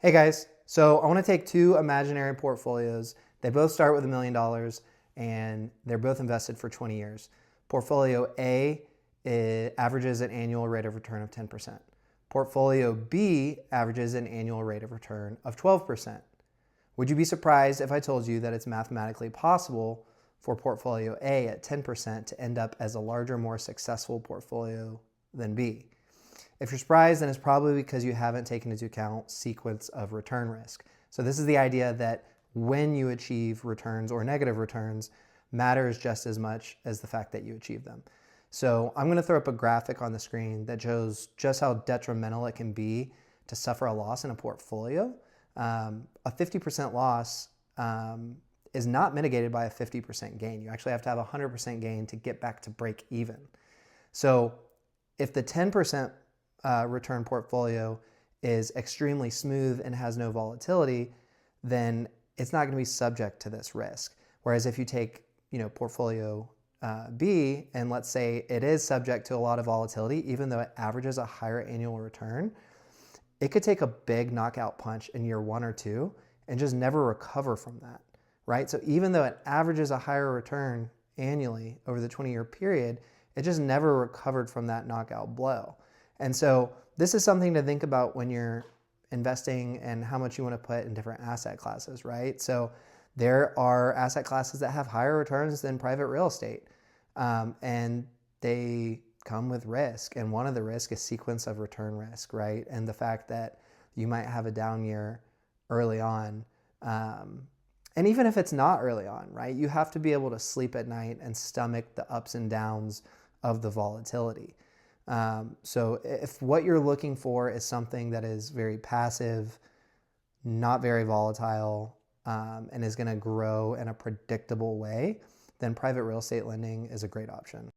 Hey guys, so I want to take two imaginary portfolios. They both start with $1 million and they're both invested for 20 years. Portfolio A averages an annual rate of return of 10%. Portfolio B averages an annual rate of return of 12%. Would you be surprised if I told you that it's mathematically possible for portfolio A at 10% to end up as a larger, more successful portfolio than B? If you're surprised, then it's probably because you haven't taken into account sequence of return risk. So this is the idea that when you achieve returns or negative returns matters just as much as the fact that you achieve them. So I'm going to throw up a graphic on the screen that shows just how detrimental it can be to suffer a loss in a portfolio. A 50% loss is not mitigated by a 50% gain. You actually have to have a 100% gain to get back to break even. So if the 10% return portfolio is extremely smooth and has no volatility, then it's not going to be subject to this risk. Whereas if you take, portfolio B, and let's say it is subject to a lot of volatility, even though it averages a higher annual return, it could take a big knockout punch in year 1 or 2 and just never recover from that, right? So even though it averages a higher return annually over the 20-year period, it just never recovered from that knockout blow. And so this is something to think about when you're investing and how much you want to put in different asset classes, right? So there are asset classes that have higher returns than private real estate, and they come with risk. And one of the risks is sequence of return risk, right? And the fact that you might have a down year early on. And even if it's not early on, right, you have to be able to sleep at night and stomach the ups and downs of the volatility. So if what you're looking for is something that is very passive, not very volatile, and is going to grow in a predictable way, then private real estate lending is a great option.